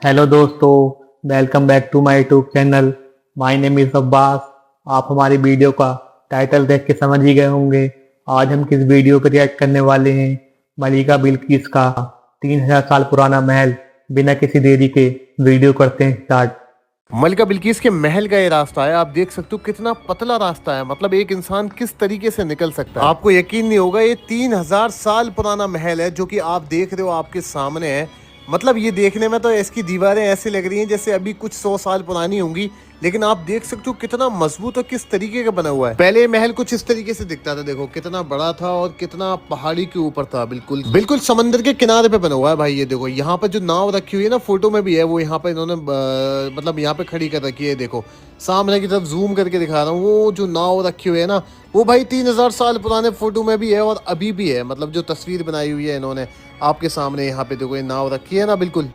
Hello दोस्तों, welcome back to my YouTube channel. My name is Abbas. आप हमारी video का टाइटल देख के समझ ही गए होंगे। आज हम किस वीडियो पर रिएक्ट करने वाले हैं। मलिका बिल्किस का 3000 साल पुराना महल। बिना किसी देरी के वीडियो करते हैं स्टार्ट। मलिका बिल्किस के महल का ये रास्ता है। आप देख सकते हो कितना पतला रास्ता है, मतलब एक इंसान किस तरीके से निकल सकता है। आपको यकीन नहीं होगा, ये 3000 साल पुराना महल है जो कि आप देख रहे हो आपके सामने है। मतलब ये देखने में तो इसकी दीवारें ऐसी लग रही हैं जैसे अभी कुछ 100 साल पुरानी होंगी, लेकिन आप देख सकते हो कितना मजबूत और किस तरीके का बना हुआ है। पहले ये महल कुछ इस तरीके से दिखता था, देखो कितना बड़ा था और कितना पहाड़ी के ऊपर था, बिल्कुल बिल्कुल समंदर के किनारे पे बना हुआ है भाई। ये देखो यहाँ पर जो नाव रखी हुई है ना, फोटो में भी है वो, यहाँ पे इन्होंने मतलब यहाँ पे खड़ी कर रखी है। देखो सामने की तरफ जूम करके दिखा रहा हूँ, वो जो नाव रखी हुई है ना, वो भाई 3000 साल पुराने फोटो में भी है और अभी भी है। मतलब जो तस्वीर बनाई हुई है इन्होंने आपके सामने, यहाँ पे देखो ये नाव रखी है ना, बिल्कुल।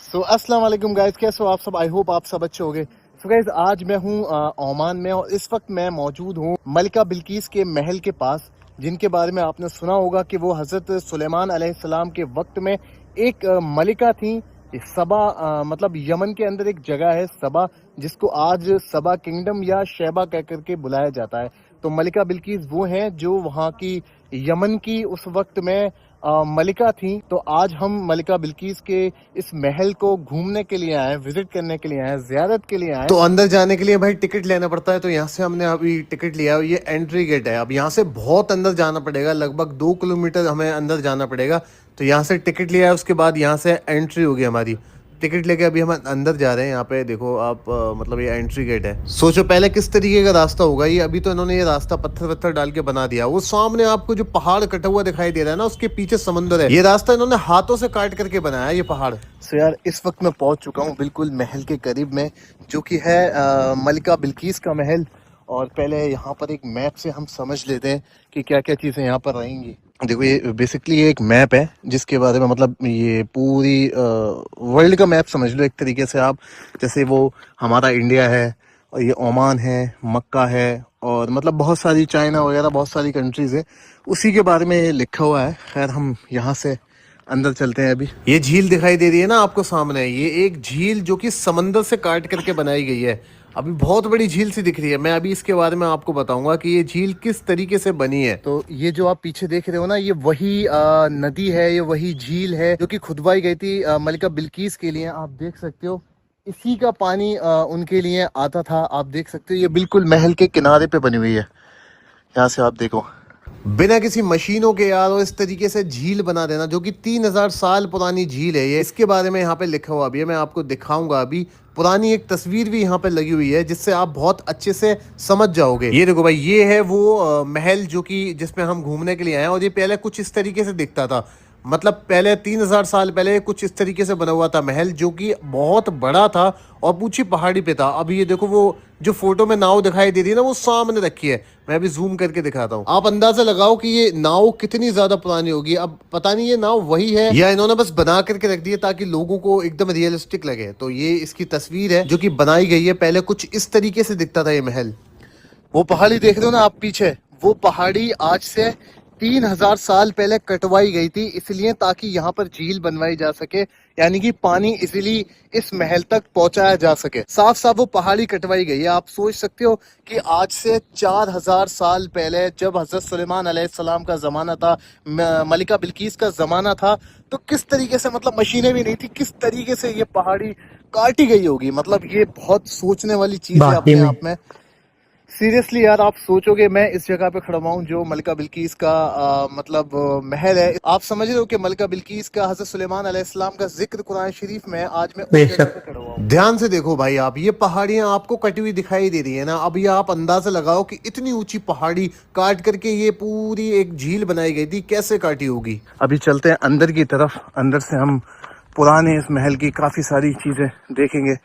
सो अस्सलाम वालेकुम गाइस, कैसे हो आप सब? आई होप आप सब अच्छे होंगे। सो गाइस, आज मैं हूँ ओमान में और इस वक्त मैं मौजूद हूँ मलिका बिल्किस के महल के पास, जिनके बारे में आपने सुना होगा कि वो हज़रत सुलेमान अलैहिस्सलाम के वक्त में एक मलिका थी। सबा मतलब यमन के अंदर एक जगह है सबा, जिसको आज सबा किंगडम या शैबा कह करके बुलाया जाता है। तो मलिका बिल्किस वो हैं जो वहाँ की यमन की उस वक्त में मलिका थी। तो आज हम मलिका बिल्किस के इस महल को घूमने के लिए आए, विजिट करने के लिए आए, ज़ियारत के लिए आए। तो अंदर जाने के लिए भाई टिकट लेना पड़ता है, तो यहाँ से हमने अभी टिकट लिया। ये एंट्री गेट है। अब यहाँ से बहुत अंदर जाना पड़ेगा, लगभग 2 किलोमीटर हमें अंदर जाना पड़ेगा। तो यहाँ से टिकट लिया है, उसके बाद यहाँ से एंट्री होगी हमारी। टिकट लेके अभी हम अंदर जा रहे हैं। यहाँ पे देखो आप, मतलब ये एंट्री गेट है। सोचो पहले किस तरीके का रास्ता होगा ये। अभी तो इन्होंने ये रास्ता पत्थर वत्थर डाल के बना दिया। वो सामने आपको जो पहाड़ कटा हुआ दिखाई दे रहा है ना, उसके पीछे समंदर है। ये रास्ता इन्होंने हाथों से काट करके बनाया है ये पहाड़। सो यार, इस वक्त मैं पहुंच चुका हूँ बिल्कुल महल के करीब में, जो कि है मलिका बिल्किस का महल। और पहले यहाँ पर एक मैप से हम समझ लेते हैं कि क्या क्या चीज़ें यहाँ पर रहेंगी। देखो ये बेसिकली ये एक मैप है जिसके बारे में, मतलब ये पूरी वर्ल्ड का मैप समझ लो एक तरीके से आप। जैसे वो हमारा इंडिया है और ये ओमान है, मक्का है, और मतलब बहुत सारी चाइना वगैरह बहुत सारी कंट्रीज है, उसी के बारे में ये लिखा हुआ है। खैर हम यहाँ से अंदर चलते हैं। अभी ये झील दिखाई दे रही है ना आपको सामने, ये एक झील जो कि समंदर से काट करके बनाई गई है। अभी बहुत बड़ी झील सी दिख रही है। मैं अभी इसके बारे में आपको बताऊंगा कि ये झील किस तरीके से बनी है। तो ये जो आप पीछे देख रहे हो ना, ये वही नदी है, ये वही झील है जो कि खुदवाई गई थी मलिका बिल्किस के लिए। आप देख सकते हो इसी का पानी उनके लिए आता था। आप देख सकते हो ये बिल्कुल महल के किनारे पे बनी हुई है। यहाँ से आप देखो, बिना किसी मशीनों के यार, और इस तरीके से झील बना देना, जो कि 3000 साल पुरानी झील है ये। इसके बारे में यहाँ पे लिखा हुआ भी है, मैं आपको दिखाऊंगा अभी। पुरानी एक तस्वीर भी यहाँ पे लगी हुई है जिससे आप बहुत अच्छे से समझ जाओगे। ये देखो भाई, ये है वो महल जो कि जिसमें हम घूमने के लिए आए हैं। और ये पहले कुछ इस तरीके से दिखता था, मतलब पहले 3000 साल पहले कुछ इस तरीके से बना हुआ था महल, जो कि बहुत बड़ा था और ऊंची पहाड़ी पे था। अभी ये देखो, वो जो फोटो में नाव दिखाई दे रही है ना, वो सामने रखी है। मैं अभी जूम करके दिखाता हूँ, आप अंदाजा लगाओ कि ये नाव कितनी ज्यादा पुरानी होगी। अब पता नहीं ये नाव वही है या इन्होंने बस बना करके रख दी है ताकि लोगों को एकदम रियलिस्टिक लगे। तो ये इसकी तस्वीर है जो कि बनाई गई है। पहले कुछ इस तरीके से दिखता था ये महल। वो पहाड़ी देख रहे हो ना आप पीछे, वो पहाड़ी आज से 3000 साल पहले कटवाई गई थी, इसलिए ताकि यहाँ पर झील बनवाई जा सके, यानी कि पानी इजीली इस महल तक पहुंचाया जा सके। साफ साफ वो पहाड़ी कटवाई गई है। आप सोच सकते हो कि आज से 4000 साल पहले जब हजरत सुलेमान अलैहिस्सलाम का जमाना था, मलिका बिल्किस का जमाना था, तो किस तरीके से, मतलब मशीनें भी नहीं थी, किस तरीके से ये पहाड़ी काटी गई होगी। मतलब ये बहुत सोचने वाली चीज है बाकी अपने में आप में। सीरियसली यार, आप सोचोगे मैं इस जगह पे खड़ा हुआ हूँ जो मलिका बिल्किस का मतलब महल है। आप समझ रहे हो कि मलिका बिल्किस का, हजरत सुलेमान अलैहिस्सलाम का जिक्र कुरान शरीफ में। आज मैं उस जगह बेशक पे खड़ा हुआ हूँ। ध्यान से देखो भाई आप, ये पहाड़ियां आपको कटी हुई दिखाई दे रही है ना। अब ये आप अंदाजा लगाओ कि इतनी ऊंची पहाड़ी काट करके ये पूरी एक झील बनाई गई थी, कैसे काटी होगी। अभी चलते हैं अंदर की तरफ। अंदर से हम पुराने इस महल की काफी सारी चीजें देखेंगे।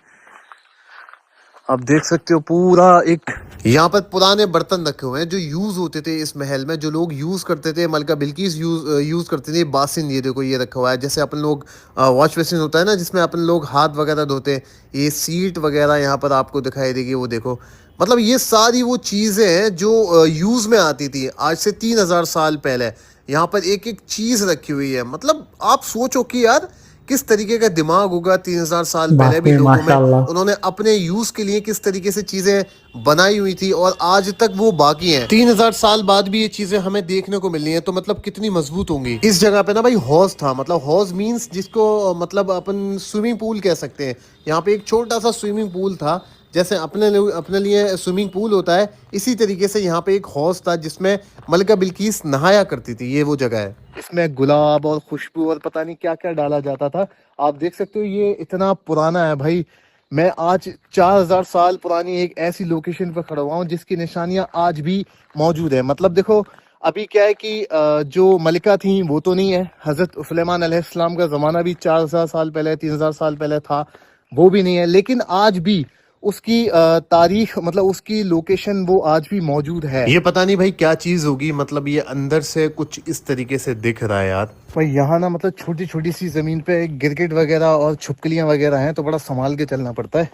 आप देख सकते हो पूरा एक, यहाँ पर पुराने बर्तन रखे हुए हैं जो यूज होते थे इस महल में, जो लोग यूज करते थे। मलिका बिल्किस यूज करते थे। बासिन, ये देखो ये रखा हुआ है, जैसे अपन लोग वॉश बेसिन होता है ना जिसमें अपन लोग हाथ वगैरह धोते हैं। ये सीट वगैरह यहाँ पर आपको दिखाई देगी, वो देखो। मतलब ये सारी वो चीज़ें हैं जो यूज में आती थी आज से 3000 साल पहले। यहाँ पर एक एक चीज़ रखी हुई है। मतलब आप सोचो कि यार किस तरीके का दिमाग होगा 3000 साल पहले भी वाकई लोगों में, माशाल्लाह। उन्होंने अपने यूज के लिए किस तरीके से चीजें बनाई हुई थी और आज तक वो बाकी हैं। 3000 साल बाद भी ये चीजें हमें देखने को मिल रही हैं, तो मतलब कितनी मजबूत होंगी। इस जगह पे ना भाई हौज था, मतलब हौज मीन्स जिसको मतलब अपन स्विमिंग पूल कह सकते हैं। यहाँ पे एक छोटा सा स्विमिंग पूल था, जैसे अपने लिए स्विमिंग पूल होता है, इसी तरीके से यहाँ पे एक हौज था जिसमें मलिका बिल्किस नहाया करती थी। ये वो जगह है, इसमें गुलाब और खुशबू और पता नहीं क्या क्या डाला जाता था। आप देख सकते हो ये इतना पुराना है भाई। मैं आज 4000 साल पुरानी एक ऐसी लोकेशन पर खड़ा हुआ हूँ जिसकी निशानियां आज भी मौजूद है। मतलब देखो अभी क्या है कि जो मलिका थी वो तो नहीं है, हजरत सुलेमान अलैहिस्सलाम का जमाना भी 4000 साल पहले 3000 साल पहले था, वो भी नहीं है, लेकिन आज भी उसकी तारीख मतलब उसकी लोकेशन वो आज भी मौजूद है। ये पता नहीं भाई क्या चीज होगी, मतलब ये अंदर से कुछ इस तरीके से दिख रहा है यार। भाई यहाँ ना मतलब छोटी छोटी सी जमीन पे गिरगिट वगैरह और छुपकलियां वगैरह हैं, तो बड़ा संभाल के चलना पड़ता है।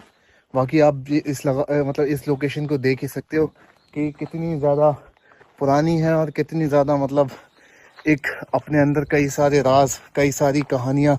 बाकी आप मतलब इस लोकेशन को देख ही सकते हो कि कितनी ज्यादा पुरानी है और कितनी ज्यादा मतलब एक अपने अंदर कई सारे राज कई सारी कहानियां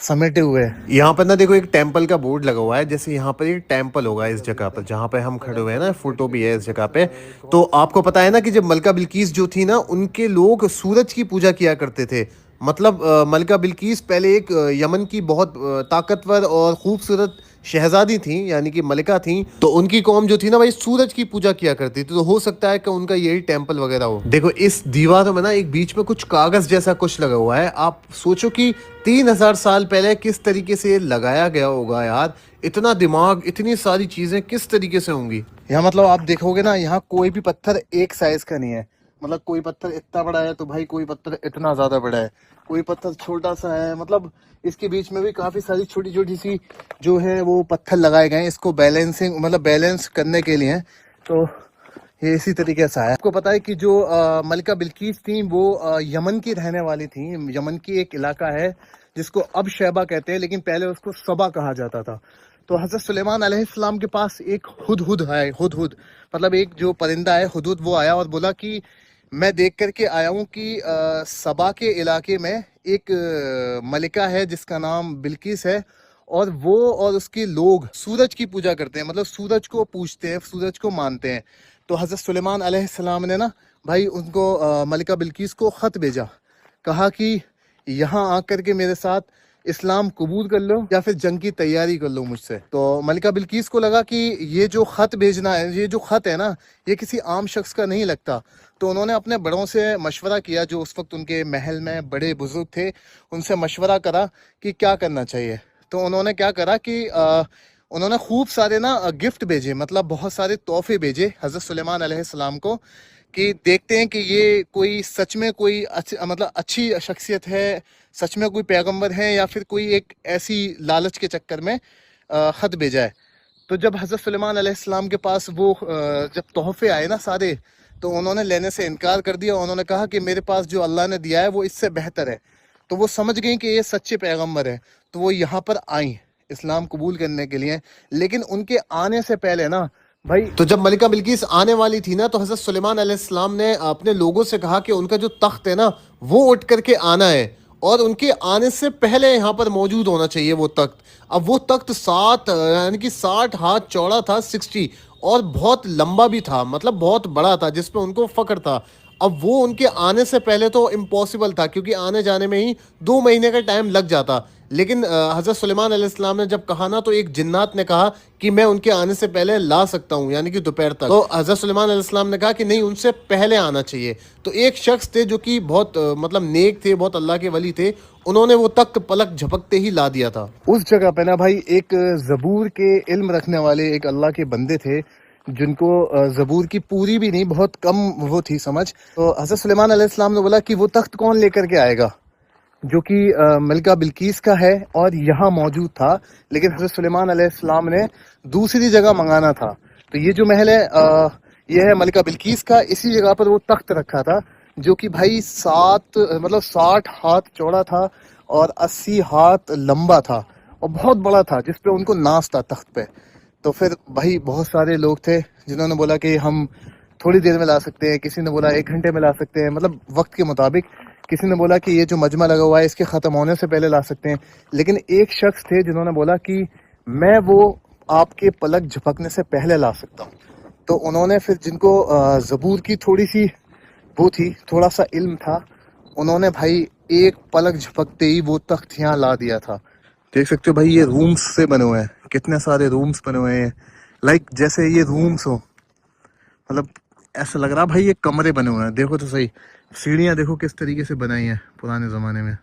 समेटे हुए हैं। यहाँ पर ना देखो एक टेम्पल का बोर्ड लगा हुआ है, जैसे यहाँ पर एक टेम्पल होगा इस जगह पर जहाँ पे हम खड़े हुए हैं ना, फोटो भी है इस जगह पे। तो आपको पता है ना कि जब मलिका बिल्किस जो थी ना, उनके लोग सूरज की पूजा किया करते थे। मतलब मलिका बिल्किस पहले एक यमन की बहुत ताकतवर और खूबसूरत शहजादी थी, यानी कि मलिका थी। तो उनकी कौम जो थी ना भाई सूरज की पूजा किया करती थी, तो हो सकता है कि उनका यही टेम्पल वगैरह हो। देखो इस दीवारों में ना एक बीच में कुछ कागज जैसा कुछ लगा हुआ है। आप सोचो कि 3000 साल पहले किस तरीके से ये लगाया गया होगा यार। इतना दिमाग, इतनी सारी चीजें किस तरीके से होंगी। यहाँ मतलब आप देखोगे ना, यहाँ कोई भी पत्थर एक साइज का नहीं है। मतलब कोई पत्थर इतना बड़ा है तो भाई कोई पत्थर इतना ज्यादा बड़ा है, कोई पत्थर छोटा सा है। मतलब इसके बीच में भी काफी सारी छोटी छोटी सी जो है वो पत्थर लगाए गए हैं इसको बैलेंसिंग मतलब बैलेंस करने के लिए। तो ये इसी तरीके से है। आपको पता है कि जो मलिका बिल्किस थी वो यमन की रहने वाली थी। यमन की एक इलाका है जिसको अब शैबा कहते हैं, लेकिन पहले उसको सबा कहा जाता था। तो हजरत सुलेमान अलैहिस्सलाम के पास एक हुदहुद है, हुदहुद मतलब एक जो परिंदा है हुदहुद, वो आया और बोला कि मैं देख करके आया हूँ कि सबा के इलाके में एक मलिका है जिसका नाम बिल्किस है, और वो और उसके लोग सूरज की पूजा करते हैं, मतलब सूरज को पूजते हैं, सूरज को मानते हैं। तो हजरत सुलेमान अलैहिस्सलाम ने ना भाई उनको मलिका बिल्किस को ख़त भेजा, कहा कि यहाँ आकर के मेरे साथ इस्लाम कबूल कर लो या फिर जंग की तैयारी कर लो मुझसे। तो मलिका बिल्किस को लगा कि ये जो खत भेजना है, ये जो खत है ना, ये किसी आम शख्स का नहीं लगता। तो उन्होंने अपने बड़ों से मशवरा किया, जो उस वक्त उनके महल में बड़े बुजुर्ग थे, उनसे मशवरा करा कि क्या करना चाहिए। तो उन्होंने क्या करा कि उन्होंने खूब सारे ना गिफ्ट भेजे, मतलब बहुत सारे तोहफे भेजे हजरत सुलेमान अलैहिस्सलाम को, कि देखते हैं कि ये कोई सच में कोई मतलब अच्छी शख्सियत है, सच में कोई पैगंबर है, या फिर कोई एक ऐसी लालच के चक्कर में खत भेजा है। तो जब हजरत सुलेमान अलैहिस्सलाम के पास वो जब तोहफे आए ना सारे, तो उन्होंने लेने से इनकार कर दिया। उन्होंने कहा कि मेरे पास जो अल्लाह ने दिया है वो इससे बेहतर है। तो वो समझ गई कि ये सच्चे पैगंबर है, तो वो यहाँ पर आई इस्लाम कबूल करने के लिए। लेकिन उनके आने से पहले ना भाई, तो जब मलिका बिल्किस आने वाली थी ना, तो हजरत सुलेमान अलैहिस्सलाम ने अपने लोगों से कहा कि उनका जो तख्त है ना वो उठ करके आना है, और उनके आने से पहले यहाँ पर मौजूद होना चाहिए वो तख्त। अब वो तख्त 7 यानी कि 60 हाथ चौड़ा था, 60, और बहुत लंबा भी था, मतलब बहुत बड़ा था, जिसपे उनको फख्र था। अब वो उनके आने से पहले तो इम्पॉसिबल था, क्योंकि आने जाने में ही 2 महीने का टाइम लग जाता। लेकिन हजरत सुलेमान अलैहिस्सलाम ने जब कहा ना, तो एक जिन्नात ने कहा कि मैं उनके आने से पहले ला सकता हूँ, यानी कि दोपहर तक। तो हजरत सुलेमान अलैहिस्सलाम ने कहा कि नहीं, उनसे पहले आना चाहिए। तो एक शख्स थे जो कि बहुत मतलब नेक थे, बहुत अल्लाह के वली थे, उन्होंने वो तख्त पलक झपकते ही ला दिया था। उस जगह पे ना भाई एक ज़बूर के इल्म रखने वाले एक अल्लाह के बंदे थे, जिनको ज़बूर की पूरी भी नहीं, बहुत कम वो थी समझ। तो हजरत सुलेमान अलैहिस्सलाम ने बोला कि वो तख्त कौन लेकर के आएगा, जो कि मलिका बिल्किस का है और यहाँ मौजूद था, लेकिन हजरत सुलेमान अलैहिस्सलाम ने दूसरी जगह मंगाना था। तो ये जो महल है ये है मलिका बिल्किस का, इसी जगह पर वो तख्त रखा था, जो कि भाई 60 हाथ चौड़ा था और 80 हाथ लंबा था, और बहुत बड़ा था, जिसपे उनको नाज था तख्त पे। तो फिर भाई बहुत सारे लोग थे जिन्होंने बोला कि हम थोड़ी देर में ला सकते हैं, किसी ने बोला 1 घंटे में ला सकते हैं, मतलब वक्त के मुताबिक। किसी ने बोला कि ये जो मजमा लगा हुआ है इसके ख़त्म होने से पहले ला सकते हैं, लेकिन एक शख्स थे जिन्होंने बोला कि मैं वो आपके पलक झपकने से पहले ला सकता हूँ। तो उन्होंने फिर जिनको ज़बूर की थोड़ी सी वो थी, थोड़ा सा इल्म था, उन्होंने भाई एक पलक झपकते ही वो तख्त यहाँ ला दिया था। देख सकते हो भाई, ये रूम्स से बने हुए हैं, कितने सारे रूम्स बने हुए हैं, लाइक जैसे ये रूम्स हो, मतलब ऐसा लग रहा भाई ये कमरे बने हुए हैं। देखो तो सही, सीढ़ियाँ देखो किस तरीके से बनाई हैं पुराने ज़माने में।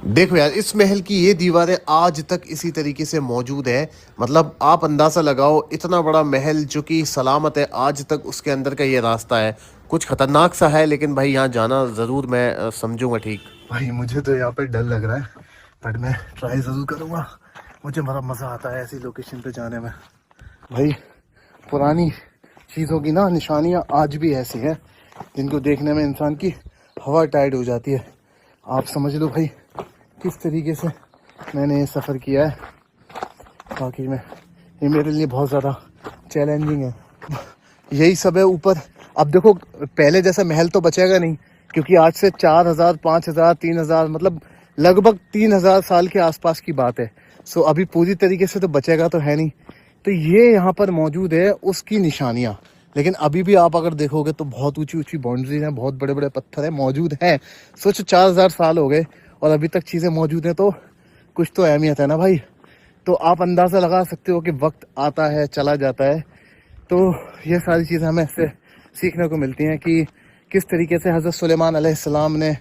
देखो यार, इस महल की ये दीवारें आज तक इसी तरीके से मौजूद है। मतलब आप अंदाज़ा लगाओ, इतना बड़ा महल जो कि सलामत है, आज तक उसके अंदर का ये रास्ता है। कुछ ख़तरनाक सा है, लेकिन भाई यहाँ जाना ज़रूर मैं समझूंगा। ठीक भाई, मुझे तो यहाँ पे डर लग रहा है, बट मैं ट्राई ज़रूर करूँगा। मुझे बड़ा मज़ा आता है ऐसी लोकेशन पे जाने में। भाई पुरानी चीज़ों की ना निशानियाँ आज भी ऐसी हैं जिनको देखने में इंसान की हवा टाइट हो जाती है। आप समझ लो भाई किस तरीके से मैंने ये सफ़र किया है। बाकी में ये मेरे लिए बहुत ज़्यादा चैलेंजिंग है। यही सब है ऊपर। अब देखो, पहले जैसा महल तो बचेगा नहीं, क्योंकि आज से 4000, 5000, 3000, मतलब लगभग 3000 साल के आसपास की बात है। सो अभी पूरी तरीके से तो बचेगा तो है नहीं। तो ये यहाँ पर मौजूद है उसकी निशानियाँ। लेकिन अभी भी आप अगर देखोगे तो बहुत ऊंची ऊंची बाउंड्रीज हैं, बहुत बड़े बड़े पत्थर हैं, मौजूद हैं। सोचो 4000 साल हो गए और अभी तक चीज़ें मौजूद हैं, तो कुछ तो अहमियत है ना भाई। तो आप अंदाज़ा लगा सकते हो कि वक्त आता है चला जाता है। तो ये सारी चीज़ें हमें इससे सीखने को मिलती हैं कि किस तरीके से हज़रत सुलेमान अलैहिस्सलाम ने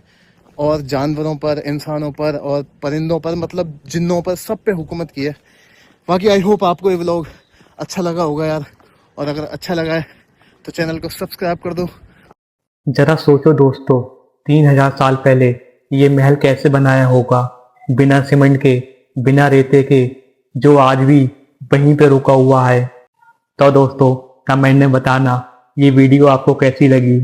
और जानवरों पर, इंसानों पर और परिंदों पर, मतलब जिन्नों पर, सब पे हुकूमत की है। बाकी आई होप आपको ये व्लॉग अच्छा लगा होगा यार, और अगर अच्छा लगा है तो चैनल को सब्सक्राइब कर दो। जरा सोचो दोस्तों, 3000 साल पहले ये महल कैसे बनाया होगा, बिना सीमेंट के, बिना रेते के, जो आज भी वहीं पे रुका हुआ है। तो दोस्तों कमेंट में बताना ये वीडियो आपको कैसी लगी।